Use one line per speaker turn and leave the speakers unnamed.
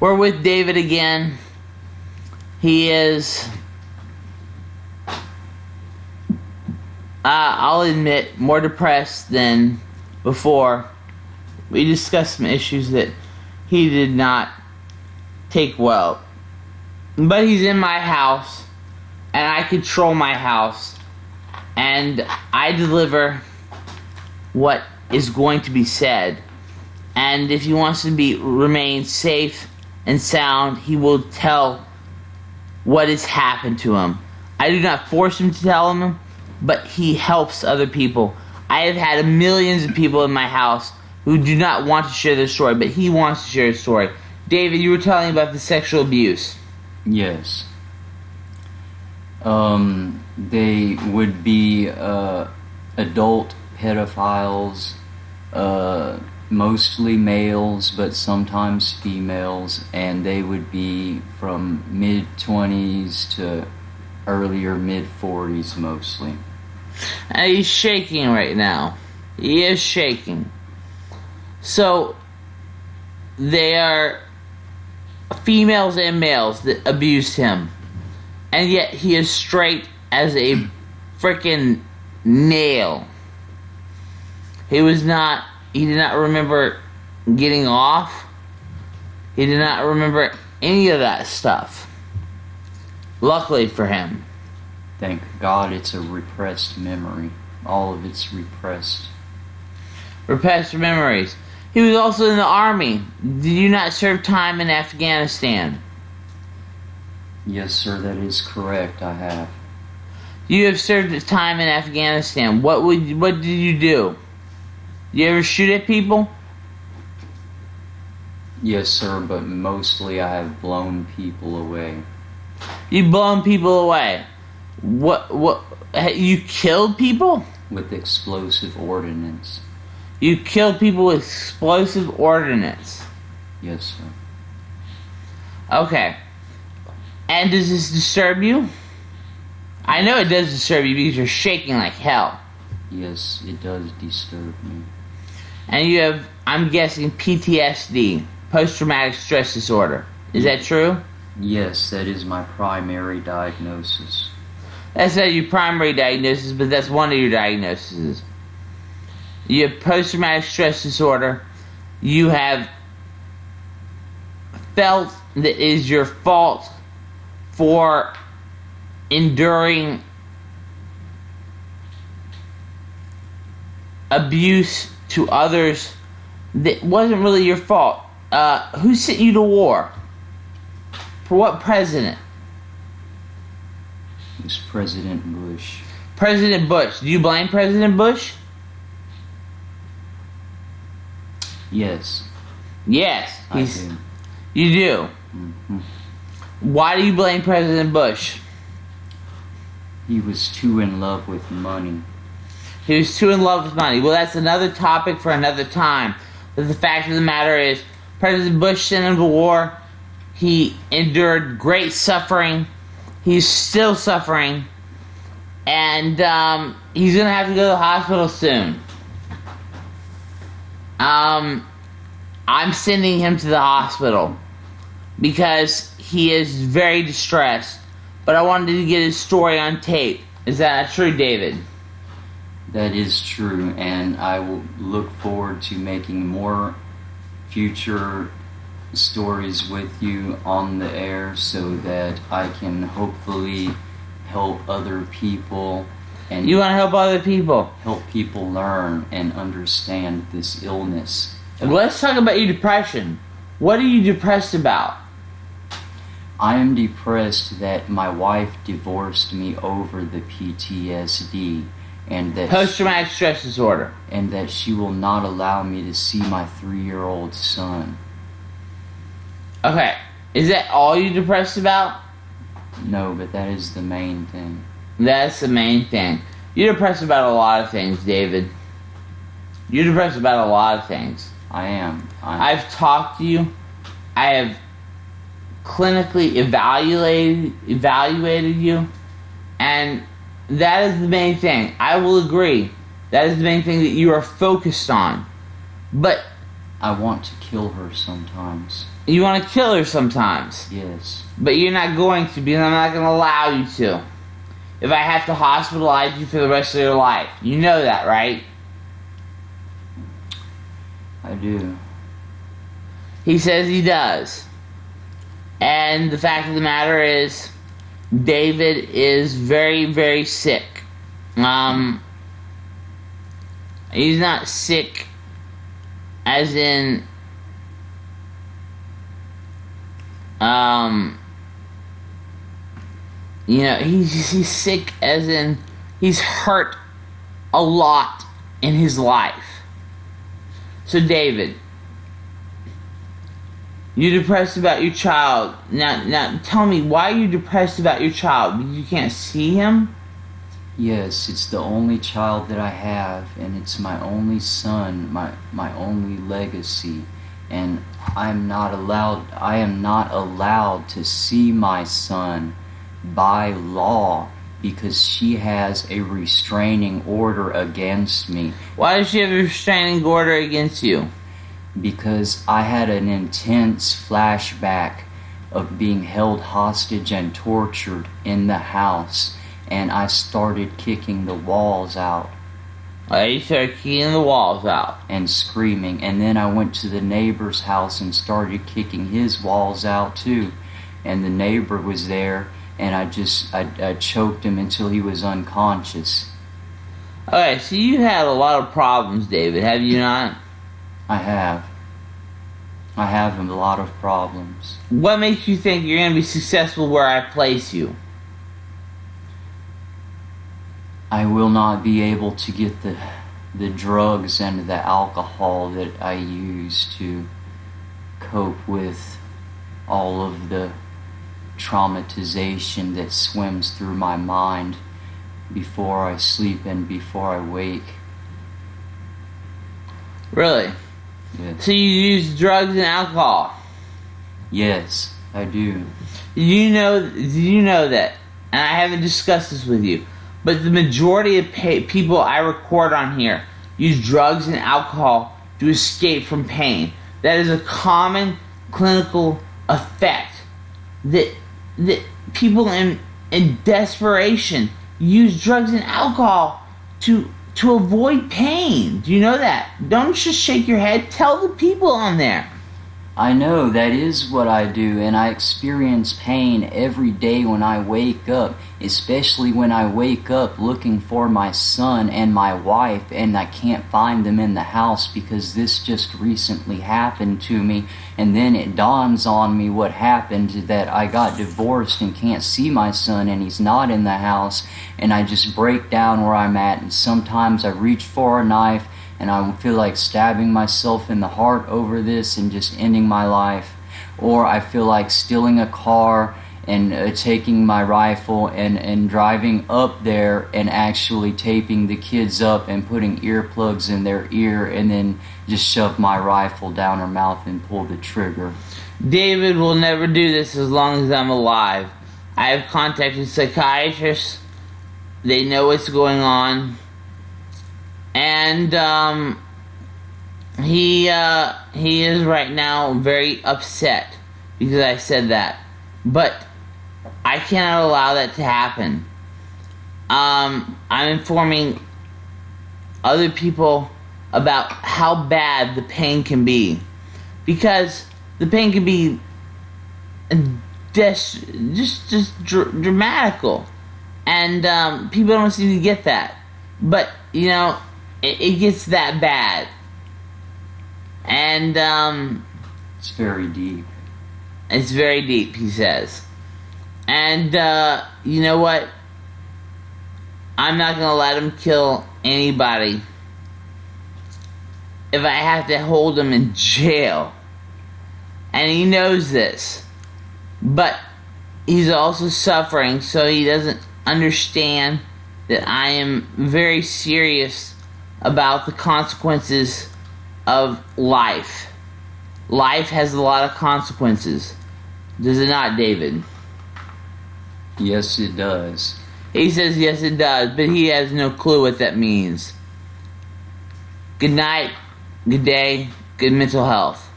We're with David again. He is, I'll admit, more depressed than before. We discussed some issues that he did not take well. But he's in my house, and I control my house, and I deliver what is going to be said. And if he wants to remain safe and sound, he will tell what has happened to him. I do not force him to tell him, but he helps other people. I have had millions of people in my house who do not want to share their story, but he wants to share his story. David, you were telling about the sexual abuse.
Yes. They would be adult pedophiles, mostly males, but sometimes females, and they would be from mid-20s to earlier mid-40s mostly.
And he's shaking right now. He is shaking. So, they are females and males that abused him. And yet he is straight as a freaking nail. He did not remember getting off. He did not remember any of that stuff. Luckily for him.
Thank God it's a repressed memory. All of it's repressed.
Repressed memories. He was also in the army. Did you not serve time in Afghanistan?
Yes, sir, that is correct. I have.
You have served time in Afghanistan. What did you do? You ever shoot at people?
Yes, sir, but mostly I have blown people away.
You've blown people away. What? You killed people?
With explosive ordnance.
You killed people with explosive ordnance?
Yes, sir.
Okay. And does this disturb you? I know it does disturb you because you're shaking like hell.
Yes, it does disturb me.
And you have, I'm guessing, PTSD, post-traumatic stress disorder. Is that true?
Yes, that is my primary diagnosis.
That's not your primary diagnosis, but that's one of your diagnoses. You have post-traumatic stress disorder. You have felt that it is your fault for enduring abuse to others that wasn't really your fault. Who sent you to war? For what president?
It was President Bush.
President Bush. Do you blame President Bush?
Yes.
Yes.
I do.
You do?
Mm-hmm.
Why do you blame President Bush?
He was too in love with money.
He was too in love with money. Well, that's another topic for another time. But the fact of the matter is, President Bush sent him to war. He endured great suffering. He's still suffering. And he's going to have to go to the hospital soon. I'm sending him to the hospital because he is very distressed. But I wanted to get his story on tape. Is that not true, David?
That is true, and I will look forward to making more future stories with you on the air so that I can hopefully help other people. And
you want to help other people?
Help people learn and understand this illness.
Let's talk about your depression. What are you depressed about?
I am depressed that my wife divorced me over the PTSD. And that
post-traumatic stress disorder.
And that she will not allow me to see my 3-year-old son.
Okay. Is that all you're depressed about?
No, but that is the main thing.
That's the main thing. You're depressed about a lot of things, David. You're depressed about a lot of things.
I am.
I've talked to you. I have clinically evaluated you. And that is the main thing. I will agree. That is the main thing that you are focused on. But
I want to kill her sometimes.
You want to kill her sometimes.
Yes.
But you're not going to, because I'm not going to allow you to. If I have to hospitalize you for the rest of your life. You know that, right?
I do.
He says he does. And the fact of the matter is, David is very, very sick. He's not sick as in he's sick as in he's hurt a lot in his life. So David, you're depressed about your child. Now tell me, why are you depressed about your child? Because you can't see him?
Yes, it's the only child that I have, and it's my only son, my only legacy, and I am not allowed to see my son by law because she has a restraining order against me.
Why does she have a restraining order against you?
Because I had an intense flashback of being held hostage and tortured in the house, and I started kicking the walls out.
You started kicking the walls out.
And screaming. And then I went to the neighbor's house and started kicking his walls out too. And the neighbor was there, and I choked him until he was unconscious.
Okay, so you had a lot of problems, David, have you not?
I have a lot of problems.
What makes you think you're going to be successful where I place you?
I will not be able to get the drugs and the alcohol that I use to cope with all of the traumatization that swims through my mind before I sleep and before I wake.
Really?
Yes.
So you use drugs and alcohol?
Yes, I do.
Do you know that, and I haven't discussed this with you, but the majority of people I record on here use drugs and alcohol to escape from pain. That is a common clinical effect that people in desperation use drugs and alcohol to avoid pain. Do you know that? Don't just shake your head. Tell the people on there.
I know that is what I do, and I experience pain every day when I wake up, especially when I wake up looking for my son and my wife, and I can't find them in the house because this just recently happened to me, and then it dawns on me what happened, that I got divorced and can't see my son and he's not in the house, and I just break down where I'm at, and sometimes I reach for a knife and I feel like stabbing myself in the heart over this and just ending my life. Or I feel like stealing a car and taking my rifle and driving up there and actually taping the kids up and putting earplugs in their ear and then just shove my rifle down her mouth and pull the trigger.
David will never do this as long as I'm alive. I have contacted psychiatrists. They know what's going on. And he is right now very upset because I said that. But I cannot allow that to happen. I'm informing other people about how bad the pain can be. Because the pain can be just dramatical. And people don't seem to get that. But, you know, it gets that bad. And
it's very deep.
It's very deep, he says. And you know what? I'm not going to let him kill anybody if I have to hold him in jail. And he knows this. But he's also suffering, so he doesn't understand that I am very serious about the consequences of life. Life has a lot of consequences. Does it not, David?
Yes, it does.
He says yes, it does, but he has no clue what that means. Good night, good day, good mental health.